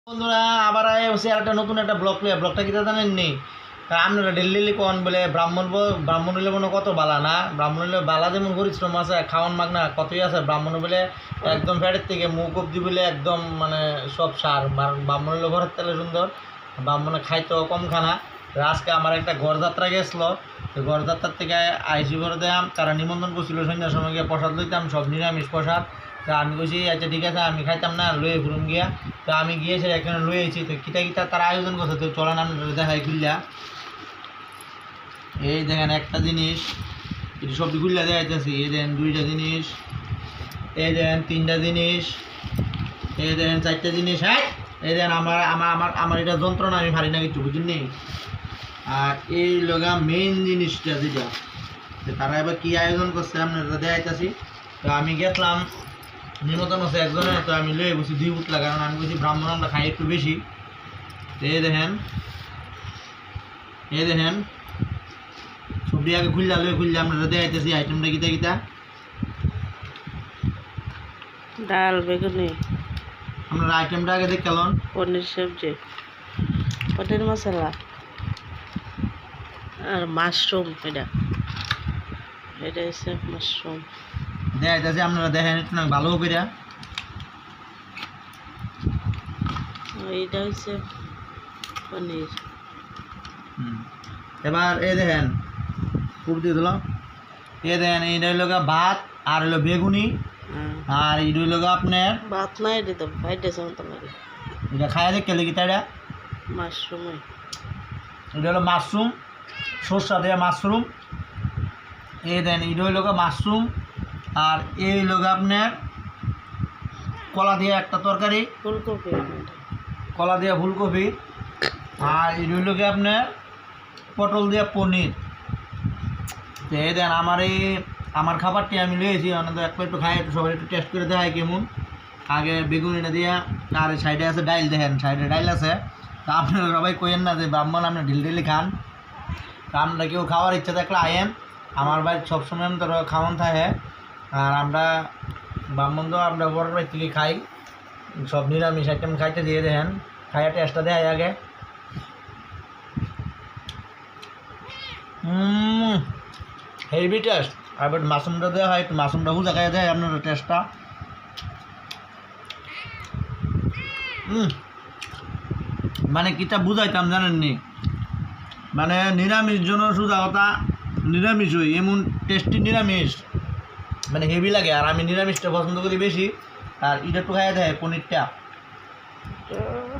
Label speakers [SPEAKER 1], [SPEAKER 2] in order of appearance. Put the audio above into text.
[SPEAKER 1] বন্ধুরা আবার হচ্ছে একটা নতুন একটা ব্লগ প্লে ব্লগটা কি জানেন নি আপনারা ডেলি কোন বলে ব্রাহ্মণ হইলে মনে কত বালা না ব্রাহ্মণ হইলে বালা যেমন পরিশ্রম আছে খাওয়ান মাগ না কতই আছে ব্রাহ্মণ বলে একদম ফ্যাটের থেকে মুখ অব্দি বলে একদম মানে সব সার ব্রাহ্মণ হইলে ঘরের তেলে সুন্দর ব্রাহ্মণে খাইতো কম খানা। আজকে আমার একটা গড়যাত্রা গেছিলো, তো গড়যাত্রার থেকে আইসি করে দিলাম, তারা নিমন্ত্রণ করছিল সন্ধ্যার সময় গিয়ে প্রসাদ লইতাম, সব নিরামিষ প্রসাদ। তা আমি বলছি আচ্ছা ঠিক আছে আমি খাইতাম না, লয়ে ঘুরুম গিয়া। তো আমি গিয়েছি এখানে লয়ে আইছি, তো কিতা কিতা তারা আয়োজন করছে, তো চলেন আপনারা দেখাই খুললা। এই দেখেন একটা জিনিস, এটি সবটি খুললা দেখাইতেছি। এই দেখেন দুইটা জিনিস, এই দেখেন তিনটা জিনিস, এই দেখেন চারটা জিনিস। হ্যাঁ এই দেখেন আমার আমার আমার আমার এটা যন্ত্রণা, আমি ভারি না কিছু বুঝুন নি। আর এই লগা মেইন জিনিসটা যেটা, তারা এবার কী আয়োজন করছে আপনারা দেখাইতেছি। তো আমি গেছিলাম, নিমন্ত্রণ আছে একজনের, তো আমি লয়ে বসি 2 উঠলা, কারণ আমি বলছি ব্রাহ্মণ আমরা খাই একটু বেশি। তো এই দেখেন সবজি আগে খুললা আপনারা দেখাইতেছি আইটেমটা কিতা কিতা।
[SPEAKER 2] ডাল বেগুনি,
[SPEAKER 1] আপনারা আইটেমটা আগে দেখালেন।
[SPEAKER 2] পনির সবজি, পনির মশলা আর মাশরুম। এটা হচ্ছে মাশরুম।
[SPEAKER 1] দেখাইতেছি আপনারা দেখেন একটু না ভালো করে।
[SPEAKER 2] এইটা হচ্ছে পনির।
[SPEAKER 1] এবার এই দেখেন পুর দিয়ে দিল। এই দেখেন এইটা হইল ভাত, আর হইলো বেগুনি, আর এটা হইল আপনার
[SPEAKER 2] ভাত নাই, এটা তো ভাইটেছে মতো লাগে।
[SPEAKER 1] এটা খাইয়া দেখে লেগে এটা
[SPEAKER 2] মাশরুম,
[SPEAKER 1] এটা হলো মাশরুম, সরষা দেওয়া মাশরুম। এই দেন এটা হইল মাশরুম, আর এই হইল আপনার কলা দিয়ে একটা তরকারি,
[SPEAKER 2] ফুলকপি,
[SPEAKER 1] কলা দিয়ে ফুলকপি, আর এটা হইল আপনার পটল দিয়ে পনির। তো এই দেন আমার খাবারটি আমি লিয়েছি, অনেক এক প্লেট খাই, একটু সবাই একটু টেস্ট করে দেখাই কেমন। আগে বেগুনিটা দিয়া, আর সাইডে আছে ডাইল, দেখেন সাইডে ডাইল আছে। তা আপনারা সবাই কইেন না যে ব্রাহ্মণ আপনার ঢিল খান। তা আপনারা কেউ খাওয়ার ইচ্ছা থাকলে আয়েন, আমার বাড়ি সবসময় আমি তোর খাওয়ান থাকে। আর আমরা ব্রাহ্মণ তো আমরা বড় বাড়ি থেকে খাই, সব নিরামিষ আইটেম খাইতে দিয়ে দেখেন, খাইয়া টেস্টটা দেয় আগে। Heavy taste. আর এবার মাশরুমটা দেওয়া হয়, একটু মাশরুমটা হুজা খাইয়া দেয় আপনার টেস্টটা। মানে কিটা বুঝাইতাম জানেননি, মানে নিরামিষ জন্য সোজা কথা নিরামিষ হই এমন টেস্টি নিরামিষ, মানে হেভি লাগে। আর আমি নিরামিষটা পছন্দ করি বেশি। আর এটা একটু খাইয়া দেয় পনিরটা।